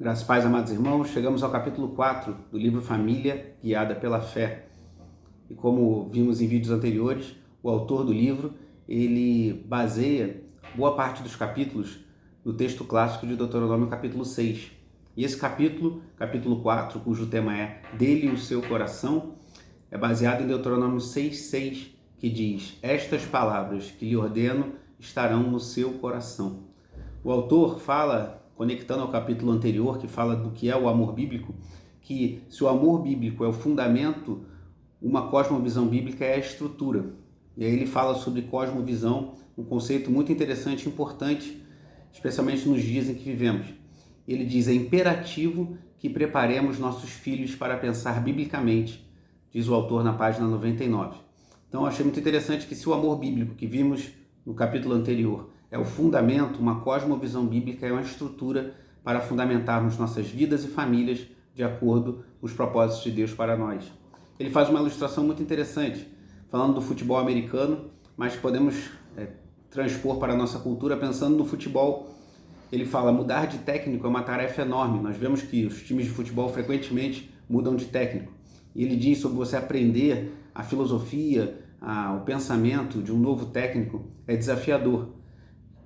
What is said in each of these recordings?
Graças e paz, amados irmãos, chegamos ao capítulo 4 do livro Família Guiada pela Fé. E como vimos em vídeos anteriores, o autor do livro, ele baseia boa parte dos capítulos no texto clássico de Deuteronômio capítulo 6. E esse capítulo 4, cujo tema é Dele o seu coração, é baseado em Deuteronômio 6,6, que diz: estas palavras que lhe ordeno estarão no seu coração. O autor fala, conectando ao capítulo anterior, que fala do que é o amor bíblico, que se o amor bíblico é o fundamento, uma cosmovisão bíblica é a estrutura. E aí ele fala sobre cosmovisão, um conceito muito interessante e importante, especialmente nos dias em que vivemos. Ele diz: é imperativo que preparemos nossos filhos para pensar biblicamente, diz o autor na página 99. Então eu achei muito interessante que se o amor bíblico que vimos no capítulo anterior é o fundamento, uma cosmovisão bíblica é uma estrutura para fundamentarmos nossas vidas e famílias de acordo com os propósitos de Deus para nós. Ele faz uma ilustração muito interessante, falando do futebol americano, mas podemos transpor para a nossa cultura pensando no futebol. Ele fala: mudar de técnico é uma tarefa enorme. Nós vemos que os times de futebol frequentemente mudam de técnico. E ele diz sobre você aprender a filosofia, o pensamento de um novo técnico é desafiador.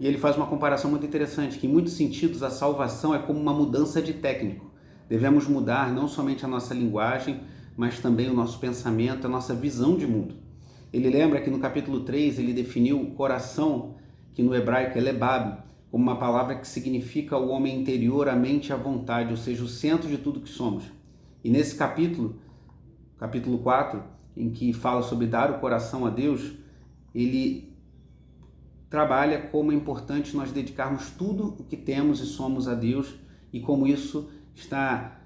E ele faz uma comparação muito interessante, que em muitos sentidos a salvação é como uma mudança de técnico. Devemos mudar não somente a nossa linguagem, mas também o nosso pensamento, a nossa visão de mundo. Ele lembra que no capítulo 3 ele definiu o coração, que no hebraico é lebab, como uma palavra que significa o homem interior, a mente e a vontade, ou seja, o centro de tudo que somos. E nesse capítulo 4, em que fala sobre dar o coração a Deus, ele trabalha como é importante nós dedicarmos tudo o que temos e somos a Deus, e como isso está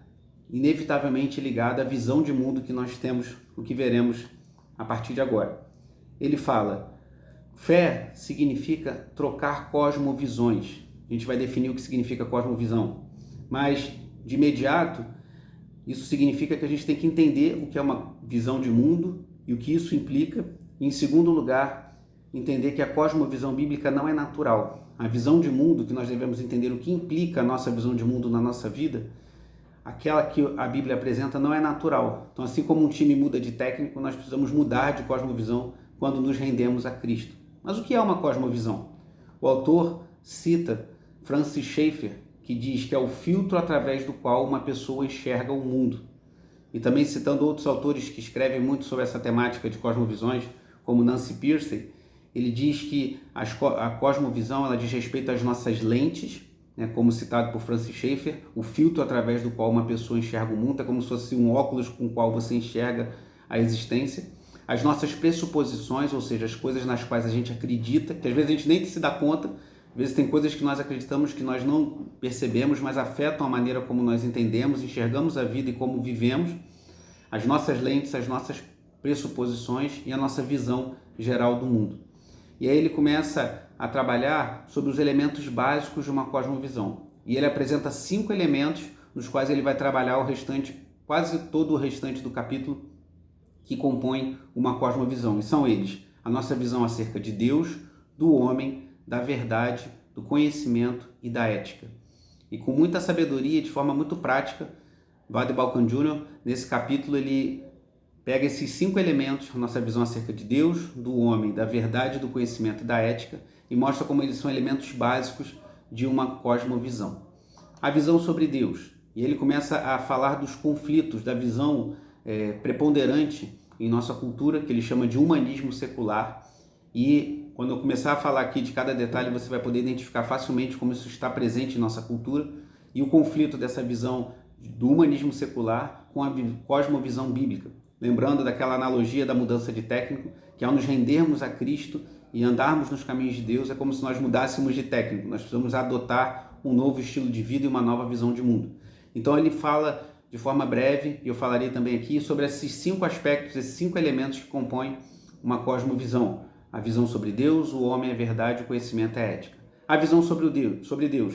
inevitavelmente ligado à visão de mundo que nós temos, o que veremos a partir de agora. Ele fala: fé significa trocar cosmovisões. A gente vai definir o que significa cosmovisão, mas de imediato isso significa que a gente tem que entender o que é uma visão de mundo e o que isso implica. E, em segundo lugar, entender que a cosmovisão bíblica não é natural. A visão de mundo, que nós devemos entender o que implica a nossa visão de mundo na nossa vida, aquela que a Bíblia apresenta não é natural. Então, assim como um time muda de técnico, nós precisamos mudar de cosmovisão quando nos rendemos a Cristo. Mas o que é uma cosmovisão? O autor cita Francis Schaeffer, que diz que é o filtro através do qual uma pessoa enxerga o mundo. E também citando outros autores que escrevem muito sobre essa temática de cosmovisões, como Nancy Pearcey, ele diz que a cosmovisão ela diz respeito às nossas lentes, né, como citado por Francis Schaeffer, o filtro através do qual uma pessoa enxerga o mundo, é como se fosse um óculos com o qual você enxerga a existência. As nossas pressuposições, ou seja, as coisas nas quais a gente acredita, que às vezes a gente nem se dá conta, às vezes tem coisas que nós acreditamos que nós não percebemos, mas afetam a maneira como nós entendemos, enxergamos a vida e como vivemos. As nossas lentes, as nossas pressuposições e a nossa visão geral do mundo. E aí ele começa a trabalhar sobre os elementos básicos de uma cosmovisão. E ele apresenta 5 elementos nos quais ele vai trabalhar o restante, quase todo o restante do capítulo, que compõe uma cosmovisão. E são eles: a nossa visão acerca de Deus, do homem, da verdade, do conhecimento e da ética. E com muita sabedoria e de forma muito prática, Vade Balkan Jr., nesse capítulo, ele pega esses 5 elementos, a nossa visão acerca de Deus, do homem, da verdade, do conhecimento e da ética, e mostra como eles são elementos básicos de uma cosmovisão. A visão sobre Deus. E ele começa a falar dos conflitos, da visão preponderante em nossa cultura, que ele chama de humanismo secular. E quando eu começar a falar aqui de cada detalhe, você vai poder identificar facilmente como isso está presente em nossa cultura, e o conflito dessa visão do humanismo secular com a cosmovisão bíblica. Lembrando daquela analogia da mudança de técnico, que ao nos rendermos a Cristo e andarmos nos caminhos de Deus, é como se nós mudássemos de técnico. Nós precisamos adotar um novo estilo de vida e uma nova visão de mundo. Então ele fala de forma breve, e eu falarei também aqui, sobre esses 5 aspectos, esses 5 elementos que compõem uma cosmovisão. A visão sobre Deus, o homem, a verdade, o conhecimento e a ética. A visão sobre Deus.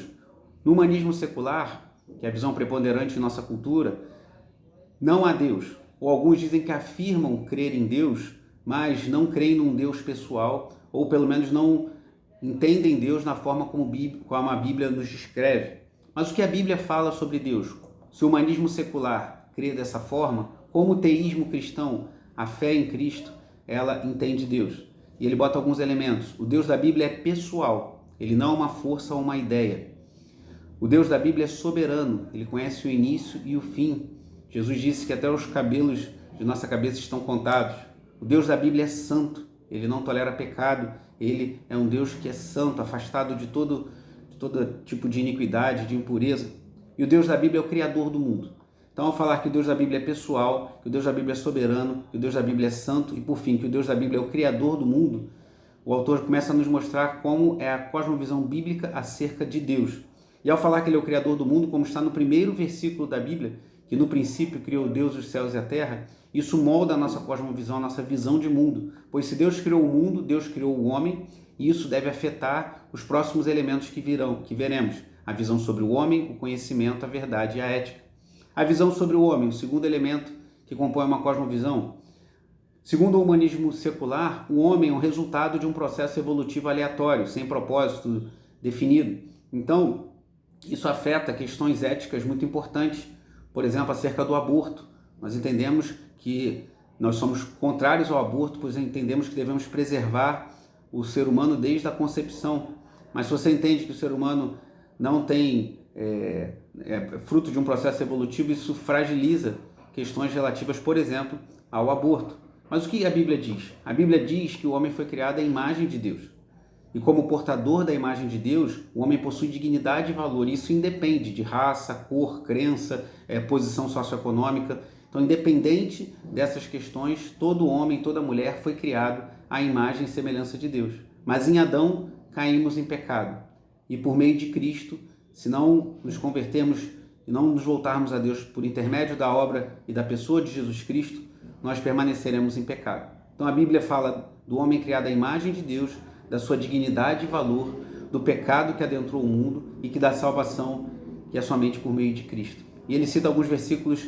No humanismo secular, que é a visão preponderante em nossa cultura, não há Deus. Ou alguns dizem que afirmam crer em Deus, mas não creem num Deus pessoal, ou pelo menos não entendem Deus na forma como a Bíblia nos descreve. Mas o que a Bíblia fala sobre Deus? Se o humanismo secular crê dessa forma, como o teísmo cristão, a fé em Cristo, ela entende Deus. E ele bota alguns elementos. O Deus da Bíblia é pessoal, ele não é uma força ou uma ideia. O Deus da Bíblia é soberano, ele conhece o início e o fim. Jesus disse que até os cabelos de nossa cabeça estão contados. O Deus da Bíblia é santo, ele não tolera pecado, ele é um Deus que é santo, afastado de todo tipo de iniquidade, de impureza. E o Deus da Bíblia é o Criador do mundo. Então, ao falar que o Deus da Bíblia é pessoal, que o Deus da Bíblia é soberano, que o Deus da Bíblia é santo e, por fim, que o Deus da Bíblia é o Criador do mundo, o autor começa a nos mostrar como é a cosmovisão bíblica acerca de Deus. E ao falar que ele é o Criador do mundo, como está no primeiro versículo da Bíblia, que no princípio criou Deus os céus e a terra, isso molda a nossa cosmovisão, a nossa visão de mundo. Pois se Deus criou o mundo, Deus criou o homem, e isso deve afetar os próximos elementos que veremos. A visão sobre o homem, o conhecimento, a verdade e a ética. A visão sobre o homem, o segundo elemento que compõe uma cosmovisão. Segundo o humanismo secular, o homem é um resultado de um processo evolutivo aleatório, sem propósito definido. Então, isso afeta questões éticas muito importantes, por exemplo, acerca do aborto. Nós entendemos que nós somos contrários ao aborto, pois entendemos que devemos preservar o ser humano desde a concepção. Mas se você entende que o ser humano não tem fruto de um processo evolutivo, isso fragiliza questões relativas, por exemplo, ao aborto. Mas o que a Bíblia diz? A Bíblia diz que o homem foi criado à imagem de Deus. E como portador da imagem de Deus, o homem possui dignidade e valor. Isso independe de raça, cor, crença, posição socioeconômica. Então, independente dessas questões, todo homem, toda mulher foi criado à imagem e semelhança de Deus. Mas em Adão, caímos em pecado. E por meio de Cristo, se não nos convertermos e não nos voltarmos a Deus por intermédio da obra e da pessoa de Jesus Cristo, nós permaneceremos em pecado. Então, a Bíblia fala do homem criado à imagem de Deus, da sua dignidade e valor, do pecado que adentrou o mundo e que da salvação que é somente por meio de Cristo. E ele cita alguns versículos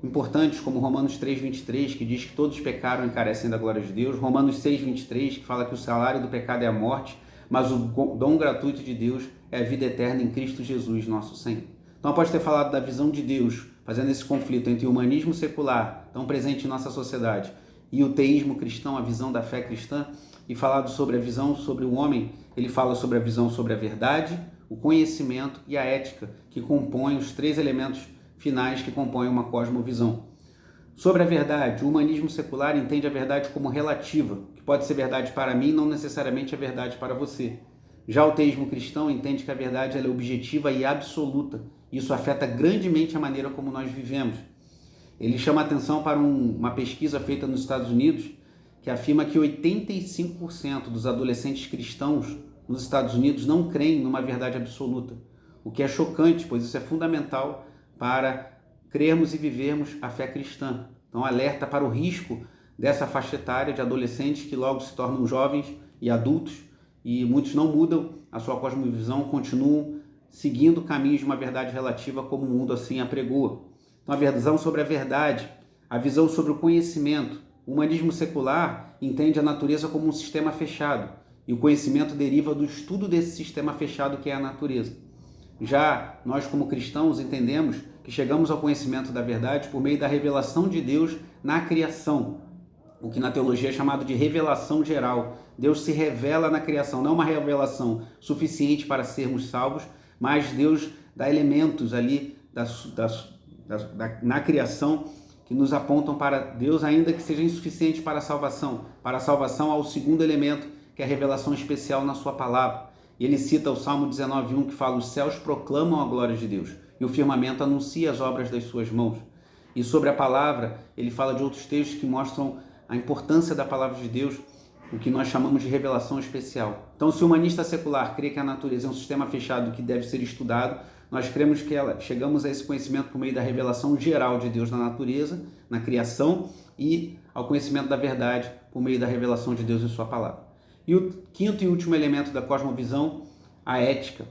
importantes, como Romanos 3:23, que diz que todos pecaram e carecem da glória de Deus, Romanos 6:23, que fala que o salário do pecado é a morte, mas o dom gratuito de Deus é a vida eterna em Cristo Jesus, nosso Senhor. Então, após ter falado da visão de Deus, fazendo esse conflito entre o humanismo secular, tão presente em nossa sociedade, e o teísmo cristão, a visão da fé cristã, e falado sobre a visão sobre o homem, ele fala sobre a visão sobre a verdade, o conhecimento e a ética, que compõem os três elementos finais que compõem uma cosmovisão. Sobre a verdade, o humanismo secular entende a verdade como relativa, que pode ser verdade para mim, não necessariamente é verdade para você. Já o teísmo cristão entende que a verdade ela é objetiva e absoluta. Isso afeta grandemente a maneira como nós vivemos. Ele chama a atenção para uma pesquisa feita nos Estados Unidos, que afirma que 85% dos adolescentes cristãos nos Estados Unidos não creem numa verdade absoluta, o que é chocante, pois isso é fundamental para crermos e vivermos a fé cristã. Então, alerta para o risco dessa faixa etária de adolescentes que logo se tornam jovens e adultos, e muitos não mudam a sua cosmovisão, continuam seguindo caminhos de uma verdade relativa como o mundo assim apregoa. Então, a visão sobre a verdade, a visão sobre o conhecimento. O humanismo secular entende a natureza como um sistema fechado, e o conhecimento deriva do estudo desse sistema fechado que é a natureza. Já nós, como cristãos, entendemos que chegamos ao conhecimento da verdade por meio da revelação de Deus na criação, o que na teologia é chamado de revelação geral. Deus se revela na criação, não uma revelação suficiente para sermos salvos, mas Deus dá elementos ali na criação que nos apontam para Deus, ainda que seja insuficiente para a salvação. Para a salvação há o segundo elemento, que é a revelação especial na sua palavra. E ele cita o Salmo 19:1, que fala: os céus proclamam a glória de Deus, e o firmamento anuncia as obras das suas mãos. E sobre a palavra, ele fala de outros textos que mostram a importância da palavra de Deus, o que nós chamamos de revelação especial. Então, se o humanista secular crê que a natureza é um sistema fechado que deve ser estudado, nós cremos que chegamos a esse conhecimento por meio da revelação geral de Deus na natureza, na criação, e ao conhecimento da verdade por meio da revelação de Deus em sua palavra. E o quinto e último elemento da cosmovisão, a ética.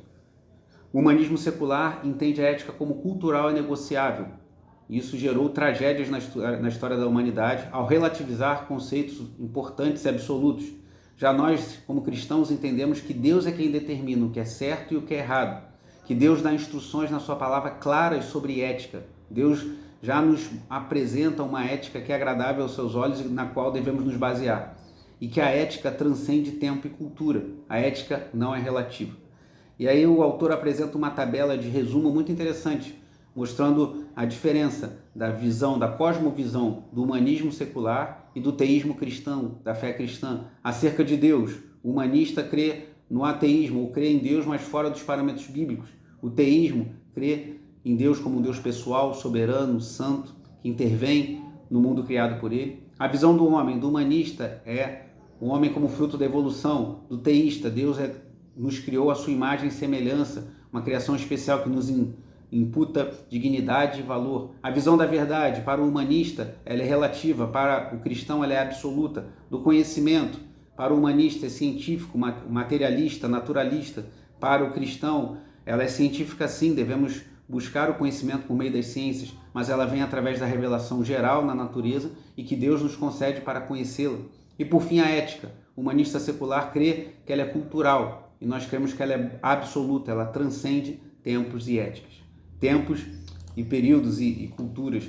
O humanismo secular entende a ética como cultural e negociável. Isso gerou tragédias na história da humanidade ao relativizar conceitos importantes e absolutos. Já nós, como cristãos, entendemos que Deus é quem determina o que é certo e o que é errado, que Deus dá instruções na sua palavra claras sobre ética. Deus já nos apresenta uma ética que é agradável aos seus olhos e na qual devemos nos basear. E que a ética transcende tempo e cultura. A ética não é relativa. E aí o autor apresenta uma tabela de resumo muito interessante, mostrando a diferença da visão, da cosmovisão do humanismo secular e do teísmo cristão, da fé cristã, acerca de Deus. O humanista crê no ateísmo, ou crê em Deus, mas fora dos parâmetros bíblicos. O teísmo crê em Deus como um Deus pessoal, soberano, santo, que intervém no mundo criado por ele. A visão do homem, do humanista, é o homem como fruto da evolução. Do teísta, Deus nos criou a sua imagem e semelhança, uma criação especial que nos imputa dignidade e valor. A visão da verdade, para o humanista, ela é relativa, para o cristão ela é absoluta. Do conhecimento, para o humanista é científico, materialista, naturalista. Para o cristão, ela é científica sim, devemos buscar o conhecimento por meio das ciências, mas ela vem através da revelação geral na natureza e que Deus nos concede para conhecê-la. E por fim, a ética. O humanista secular crê que ela é cultural e nós cremos que ela é absoluta, ela transcende tempos e éticas. Tempos e períodos e culturas.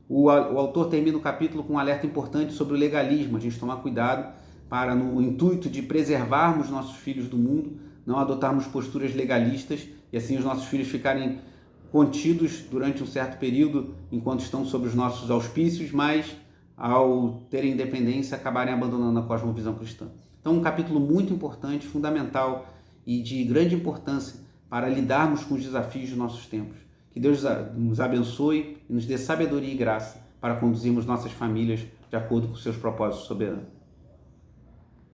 O autor termina o capítulo com um alerta importante sobre o legalismo, a gente tomar cuidado para, no intuito de preservarmos nossos filhos do mundo, não adotarmos posturas legalistas e assim os nossos filhos ficarem contidos durante um certo período enquanto estão sob os nossos auspícios, mas ao terem independência acabarem abandonando a cosmovisão cristã. Então um capítulo muito importante, fundamental e de grande importância para lidarmos com os desafios dos nossos tempos. Que Deus nos abençoe e nos dê sabedoria e graça para conduzirmos nossas famílias de acordo com seus propósitos soberanos.